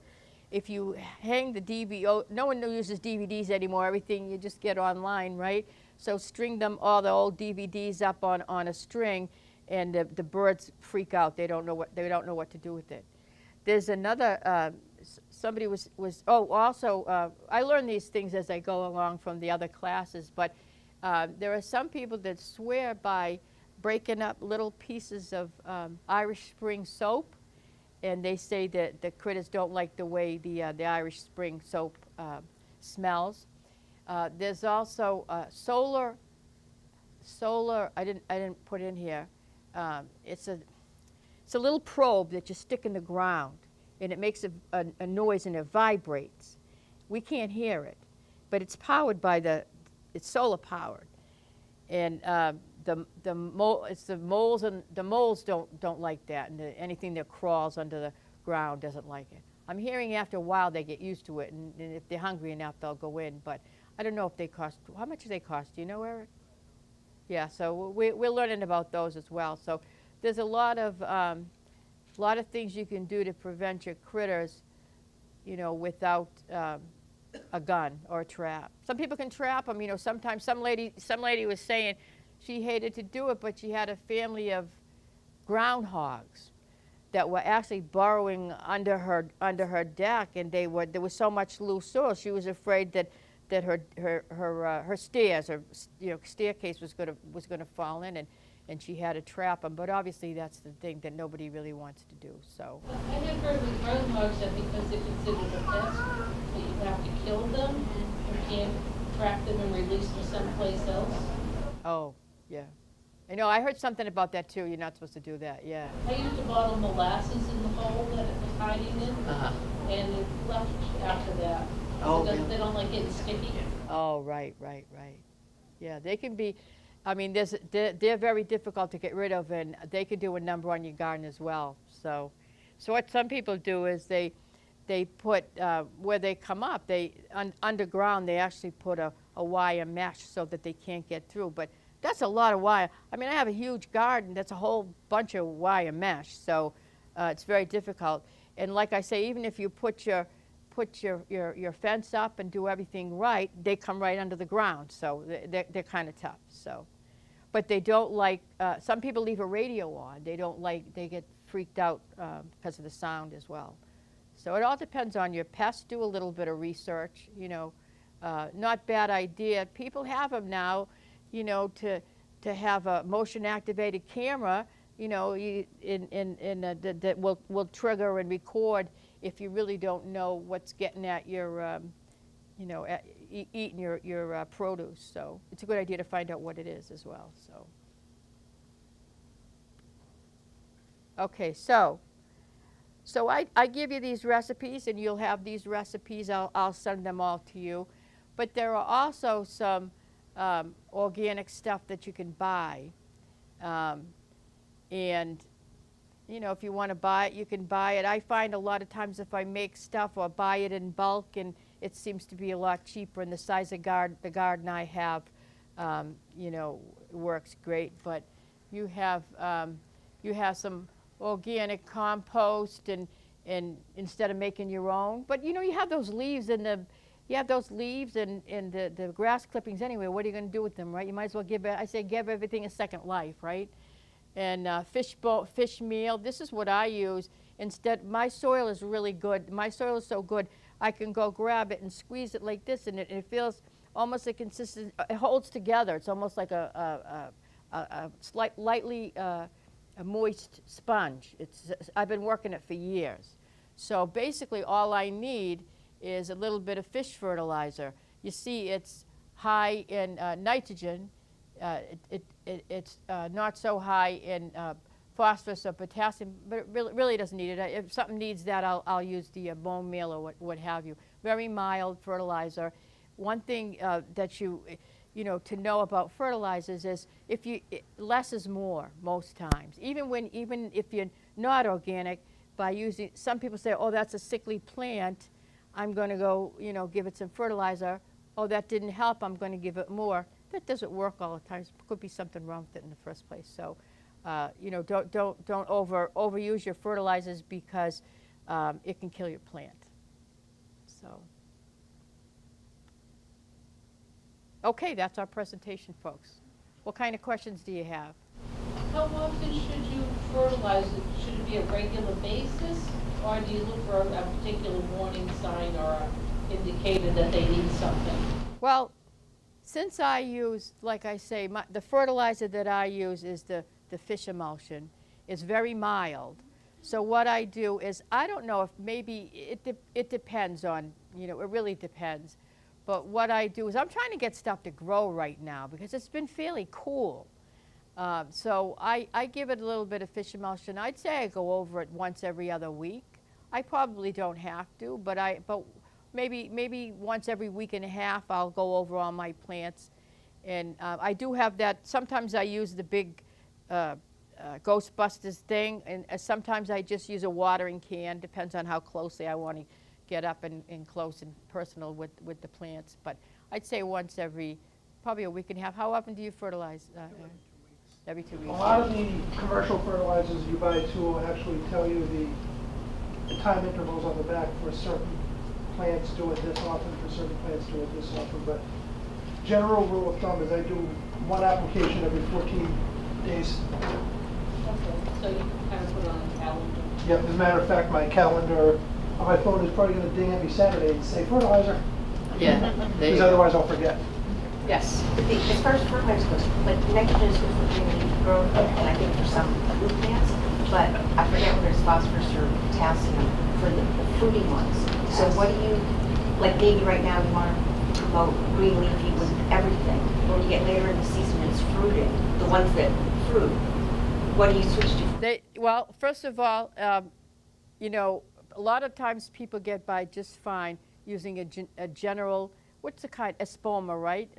If you hang the DVD, no one uses DVDs anymore, everything you just get online, right? So string them, all the old DVDs up on a string, and the birds freak out. They don't know what to do with it. There's another, somebody was also, I learn these things as I go along from the other classes, but there are some people that swear by breaking up little pieces of Irish Spring soap, and they say that the critters don't like the way the Irish Spring soap smells. There's also solar. I didn't put in here. It's a little probe that you stick in the ground, and it makes a noise and it vibrates. We can't hear it, but it's powered by it's solar powered, and the moles and the moles don't like that, and anything that crawls under the ground doesn't like it. I'm hearing after a while they get used to it, and if they're hungry enough they'll go in. But I don't know if they cost. How much do they cost? Do you know, Eric? Yeah, so we're learning about those as well. So there's a lot of things you can do to prevent your critters, you know, without a gun or a trap. Some people can trap them. You know, sometimes some lady was saying she hated to do it, but she had a family of groundhogs that were actually burrowing under her deck, and there was so much loose soil. She was afraid that her stairs or staircase was going to fall in, and she had to trap them. But obviously that's the thing that nobody really wants to do. So I had heard with groundhogs that because they're considered a pest, that you have to kill them. You can't trap them and release them someplace else. oh yeah, I know. I heard something about that too. You're not supposed to do that. Yeah. I used to bottle molasses in the hole that it was hiding in, and it left after that. Oh, Because yeah. they don't like getting sticky. Oh, right. Yeah, they can be, I mean, they're very difficult to get rid of, and they can do a number on your garden as well. So what some people do is they put, where they come up, underground, they actually put a wire mesh so that they can't get through. But that's a lot of wire. I mean, I have a huge garden. That's a whole bunch of wire mesh. So it's very difficult. And like I say, even if you put your put your fence up and do everything right, they come right under the ground. So they're kind of tough. So, but they don't like, some people leave a radio on. They don't like, they get freaked out because of the sound as well. So it all depends on your pest. Do a little bit of research, you know. Not bad idea. People have them now, you know, to have a motion activated camera, you know, that will trigger and record if you really don't know what's getting at your, you know, eating your produce. So it's a good idea to find out what it is as well. So, okay, so I give you these recipes, and you'll have these recipes. I'll send them all to you. But there are also some organic stuff that you can buy. And, you know, if you want to buy it, you can buy it. I find a lot of times if I make stuff or buy it in bulk, and it seems to be a lot cheaper, and the size of the garden I have, you know, works great. But you have some organic compost, and instead of making your own. But, you know, you have those leaves and the grass clippings anyway. What are you going to do with them, right? You might as well give everything a second life, right? And fish meal, this is what I use. Instead, my soil is really good. My soil is so good, I can go grab it and squeeze it like this, and it feels almost a consistent, it holds together. It's almost like a lightly moist sponge. I've been working it for years. So basically all I need is a little bit of fish fertilizer. You see, it's high in nitrogen. It's not so high in phosphorus or potassium, but it really doesn't need it. If something needs that, I'll use the bone meal or what have you. Very mild fertilizer. One thing that you know to know about fertilizers is less is more most times. Even if you're not organic, by using, some people say, oh, that's a sickly plant, I'm going to go, you know, give it some fertilizer. Oh, that didn't help, I'm going to give it more. That doesn't work all the time. There could be something wrong with it in the first place. So, you know, don't overuse your fertilizers, because it can kill your plant. So, okay, that's our presentation, folks. What kind of questions do you have? How often should you fertilize it? Should it be a regular basis, or do you look for a particular warning sign or an indicator that they need something? Well, since I use, like I say, the fertilizer that I use is the fish emulsion. It's very mild. So what I do is, I don't know if maybe, it depends on, you know, it really depends. But what I do is, I'm trying to get stuff to grow right now because it's been fairly cool. So I give it a little bit of fish emulsion. I'd say I go over it once every other week. I probably don't have to, but maybe once every week and a half I'll go over all my plants. And I do have that. Sometimes I use the big Ghostbusters thing, and sometimes I just use a watering can. Depends on how closely I want to get up and close and personal with the plants. But I'd say once every, probably a week and a half. How often do you fertilize? Every 2 weeks. A lot of the commercial fertilizers you buy too will actually tell you the time intervals on the back. For certain plants do it this often, for certain plants do it this often. But general rule of thumb is I do one application every 14 days. Okay, so you can kind of put it on a calendar. Yep, as a matter of fact, my calendar on my phone is probably going to ding every Saturday and say fertilizer. Yeah, there you Because go. otherwise I'll forget. Yes. As far as fertilizer goes, like nitrogen is good for green leaf growth, and I think for some fruit plants, but I forget whether it's phosphorus or potassium for the fruiting ones. So what do you, like maybe right now you want to promote green leafy with everything. When you get later in the season and it's fruiting, the ones that fruit, what do you switch to? Well, first of all, you know, a lot of times people get by just fine using a general, what's the kind, espoma, right?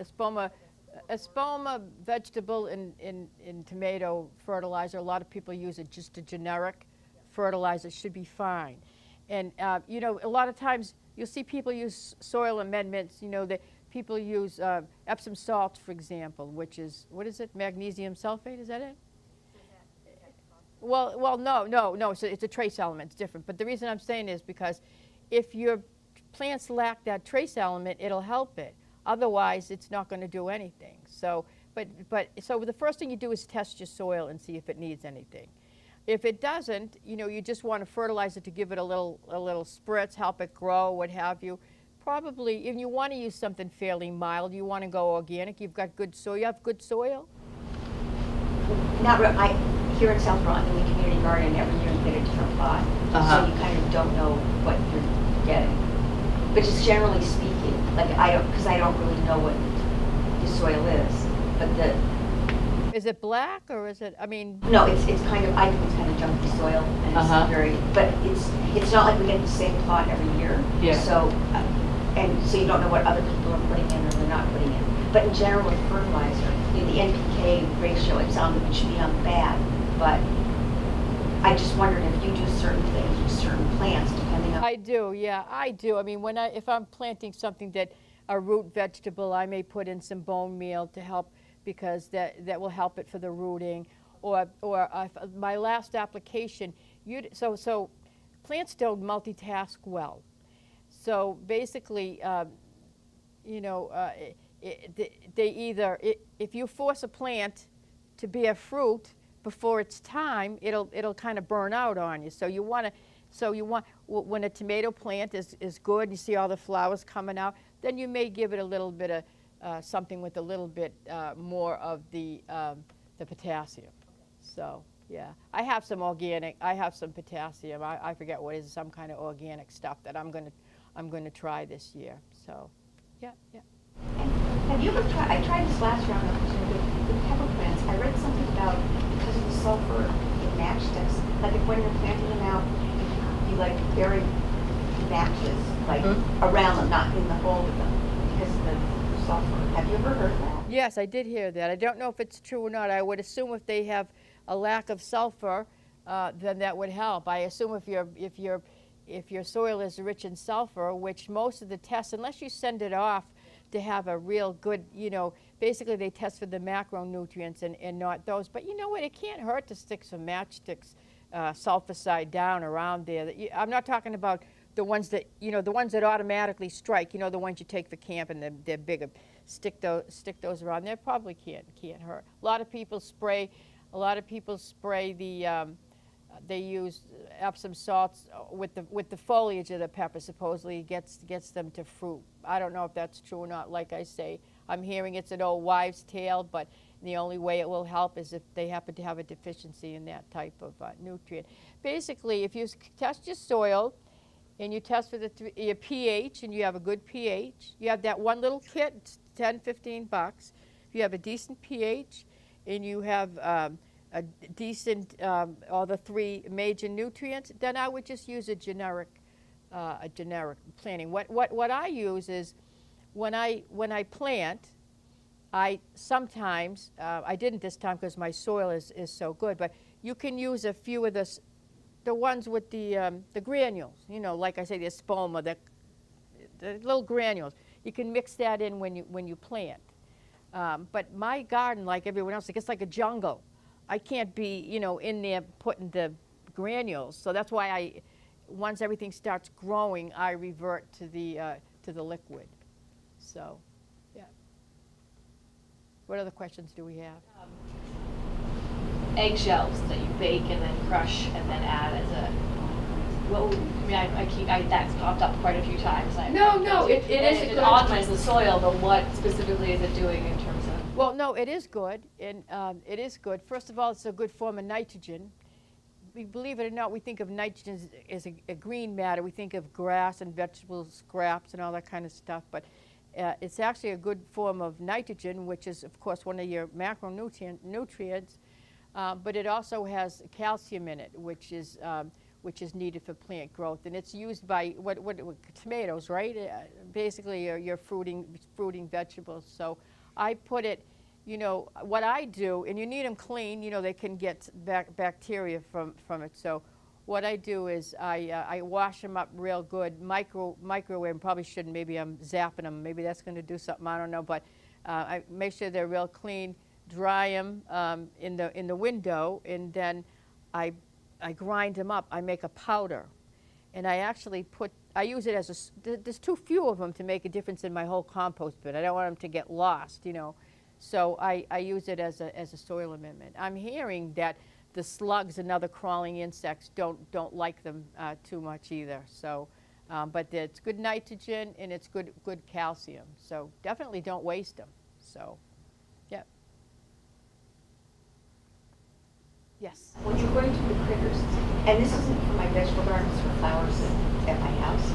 Espoma vegetable in tomato fertilizer. A lot of people use it, just a generic fertilizer should be fine. And, you know, a lot of times you'll see people use soil amendments. You know, that people use Epsom salt, for example, which is, what is it, magnesium sulfate, is that it? Well, no, so it's a trace element, it's different. But the reason I'm saying is because if you're plants lack that trace element, it'll help it. Otherwise, it's not going to do anything. So, so the first thing you do is test your soil and see if it needs anything. If it doesn't, you just want to fertilize it to give it a little spritz, help it grow, what have you. Probably, if you want to use something fairly mild, you want to go organic. You've got good soil. You have good soil? Not real, here in Southborough, I'm in the community garden, every year you get a different plot. So you kind of don't know what you're getting. But just generally speaking, like because I don't really know what the soil is, but Is it black or is it, I mean? no, it's kind of, I think it's kind of junky soil, and it's very, but it's not like we get the same plot every year. Yeah. So, and so you don't know what other people are putting in or they're not putting in. But in general, with fertilizer, the NPK ratio, it should be on bad, but I just wondered if you do certain things with certain plants, depending on. I do, yeah, I do. I mean, if I'm planting something a root vegetable, I may put in some bone meal to help, because that will help it for the rooting. Or my last application, so plants don't multitask well. So basically, they either, if you force a plant to bear fruit before it's time, it'll kind of burn out on you. So you want, when a tomato plant is good, you see all the flowers coming out, then you may give it a little bit of something with a little bit more of the potassium. So yeah, I have some organic. I have some potassium. I forget what it is, some kind of organic stuff that I'm gonna try this year. So yeah. Have you ever tried, I tried this last round with pepper plants. I read something about because of the sulfur in matchsticks, like if when you're planting them out, you like bury matches like around them, not in the hole with them, because of the sulfur. Have you ever heard of that? Yes, I did hear that. I don't know if it's true or not. I would assume if they have a lack of sulfur, then that would help. I assume if your soil is rich in sulfur, which most of the tests, unless you send it off to have a real good, basically they test for the macronutrients and not those. But you know what? It can't hurt to stick some matchsticks, sulficide down around there. I'm not talking about the ones that, the ones that automatically strike, the ones you take for camp and they're bigger. Stick those around there. Probably can't hurt. A lot of people spray the, they use Epsom salts with the foliage of the pepper. Supposedly gets them to fruit. I don't know if that's true or not. Like I say, I'm hearing it's an old wives' tale, but the only way it will help is if they happen to have a deficiency in that type of nutrient. Basically, if you test your soil and you test for your pH and you have a good pH, you have that one little kit, it's $10-15. If you have a decent pH and you have a decent, all the three major nutrients, then I would just use a generic planting. What I use is when I plant, I sometimes, I didn't this time because my soil is so good, but you can use a few of the ones with the granules, like I say, the spoma, the little granules. You can mix that in when you plant. But my garden, like everyone else, it's like a jungle. I can't be, in there putting the granules. So that's why once everything starts growing, I revert to the liquid. So, yeah. What other questions do we have? Eggshells that you bake and then crush and then add as a, that's popped up quite a few times. No, it is It good. augments the soil, but what specifically is it doing in terms of? Well, no, it is good, and it is good. First of all, it's a good form of nitrogen. Believe it or not, we think of nitrogen as a green matter. We think of grass and vegetable scraps and all that kind of stuff, but it's actually a good form of nitrogen, which is, of course, one of your macronutrients, but it also has calcium in it, which is needed for plant growth, and it's used by tomatoes, right? Basically, your fruiting vegetables. So I put it, what I do, and you need them clean. They can get bacteria from it. So what I do is I wash them up real good, microwave. Probably shouldn't. Maybe I'm zapping them. Maybe that's going to do something. I don't know. But I make sure they're real clean. Dry them in the window, and then I grind them up. I make a powder, and I actually put I use it as there's too few of them to make a difference in my whole compost bin. I don't want them to get lost, you know. So I use it as a soil amendment. I'm hearing that the slugs and other crawling insects don't like them too much either. So, but it's good nitrogen and it's good calcium. So definitely don't waste them. So, yeah. Yes. When you're going to the critters, and this isn't for my vegetable gardens, for flowers at my house,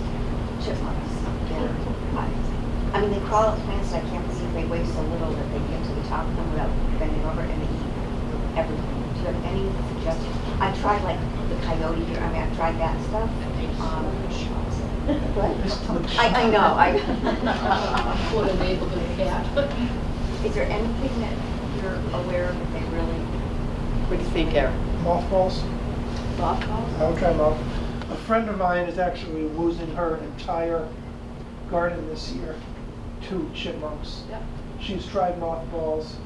chipmunks, I mean, they crawl up plants, I can't believe they weigh so little that they get to the top of them without bending over, and they eat everything. Do you have any suggestions? I've tried like the coyote here, I mean, I've tried that stuff. I know, For the neighborhood cat. Is there anything that you're aware of that they really? What do you think, Eric? Mothballs? Mothballs? I would try moth. A friend of mine is actually losing her entire garden this year to chipmunks. Yep. She's tried mothballs.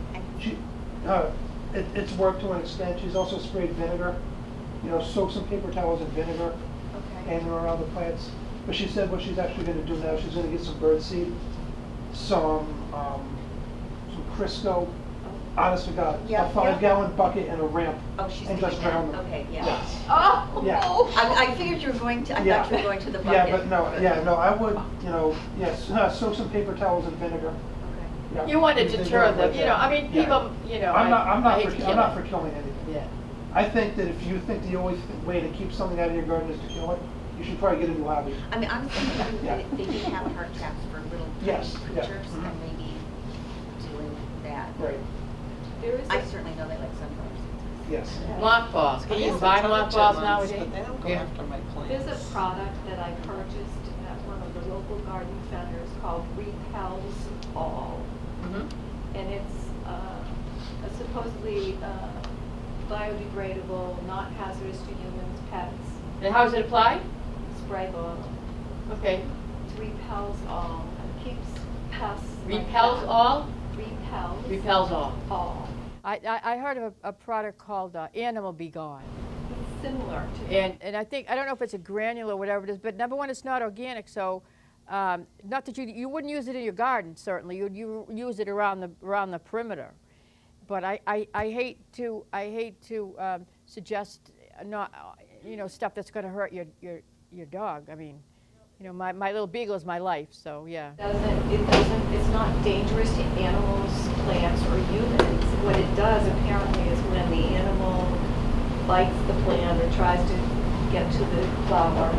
It's worked to an extent. She's also sprayed vinegar. You know, soak some paper towels in vinegar, Okay. hang them around the plants. But she said what she's actually going to do now, she's going to get some birdseed, some Crisco, honest to God, Yeah, a 5-gallon bucket and a ramp, Oh, she's and doing just that. drown them. Okay, yeah. Yes. Oh! Yeah. I figured you were going to, I Yeah. thought you were going to the bucket. Yeah, but no, I would, you know, yes, soak some paper towels in vinegar. Okay. Yeah. You want to They do deter it them, like you know, that. I mean, Yeah. people, you know, I'm I not hate to kill for it. killing anything. Yeah. I think that if you think the only way to keep something out of your garden is to kill it, you should probably get a new hobby. I mean, I'm thinking Yeah. they do have heart traps for little Yes, tiny yeah. creatures, Mhm. and maybe doing that. Right, There is I certainly know they like sunflowers. yes. Mothballs, can you buy mothballs nowadays? But they don't go Yeah. after my There's plants. a product that I purchased at one of the local garden centers called Repels All. Mhm. And it's a supposedly biodegradable, not hazardous to humans, pets, And how does it apply? spray bottle. Okay. It repels all, and keeps pests. like Repels that. all? Repels. Repels all. All. I heard of a product called Animal Be Gone. It's similar to. And I think, I don't know if it's a granule or whatever it is, but number one, it's not organic, so not that you wouldn't use it in your garden, certainly. You use it around the perimeter. But I hate to suggest not, you know, stuff that's going to hurt your dog. I mean, you know, my little beagle is my life, so yeah. It's not dangerous to animals, plants, or humans. What it does apparently is when the animal bites the plant or tries to get to the flower,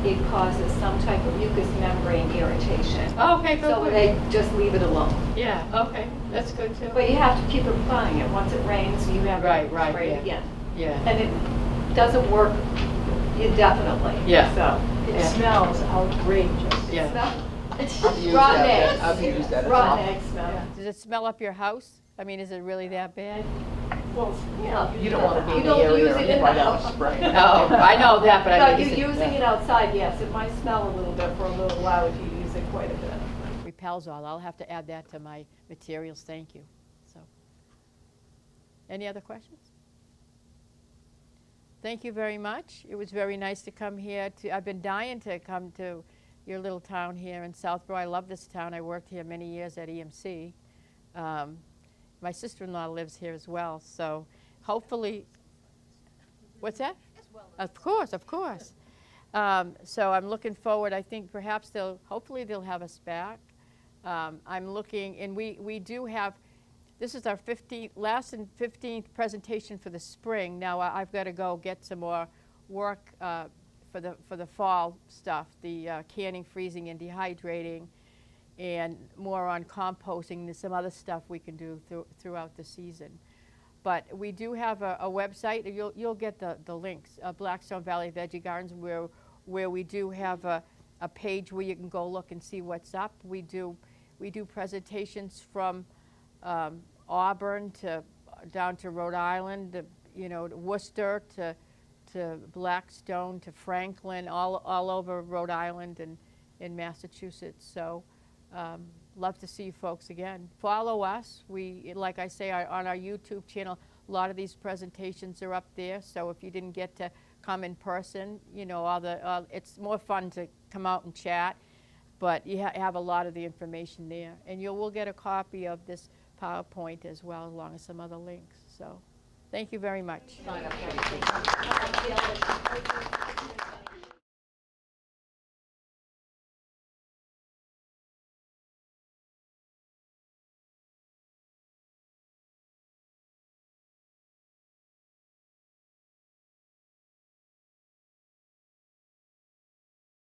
it causes some type of mucous membrane irritation. Oh, okay, good. So they just leave it alone. Yeah, okay, that's good too. But you have to keep applying it. Once it rains, you have Right, to right, spray yeah. it again. Yeah. And it doesn't work indefinitely. Yeah. So Yeah. smells outrageous. Yeah. I've used Rotten that. eggs. I've used that. It's Rotten awful. egg smell. Does it smell up your house? I mean, is it really that bad? Well, yeah. You don't want to be You in the don't area use or it you in might the have house. a spray. No, I know that, but I No, mean, you're using it outside, yes, it might smell a little bit for a little while if you use it quite a bit. Repels all. I'll have to add that to my materials. Thank you. So, any other questions? Thank you very much. It was very nice to come here. I've been dying to come to your little town here in Southborough. I love this town. I worked here many years at EMC. My sister-in-law lives here as well, so hopefully. What's that? Of course, of course. So I'm looking forward. I think perhaps hopefully they'll have us back. I'm looking, and we do have, this is our last and 15th presentation for the spring. Now I've got to go get some more work for the fall stuff, the canning, freezing, and dehydrating, and more on composting. There's some other stuff we can do throughout the season. But we do have a website. You'll get the links, Blackstone Valley Veggie Gardens, where we do have a page where you can go look and see what's up. We do presentations from Auburn down to Rhode Island, to Worcester, to Blackstone, to Franklin, all over Rhode Island and in Massachusetts. So love to see you folks again. Follow us. We, like I say, on our YouTube channel, A lot of these presentations are up there, so if you didn't get to come in person, you know, it's more fun to come out and chat, but you have a lot of the information there. And you will get a copy of this PowerPoint as well, along with some other links. So, thank you very much. Sign up for everything.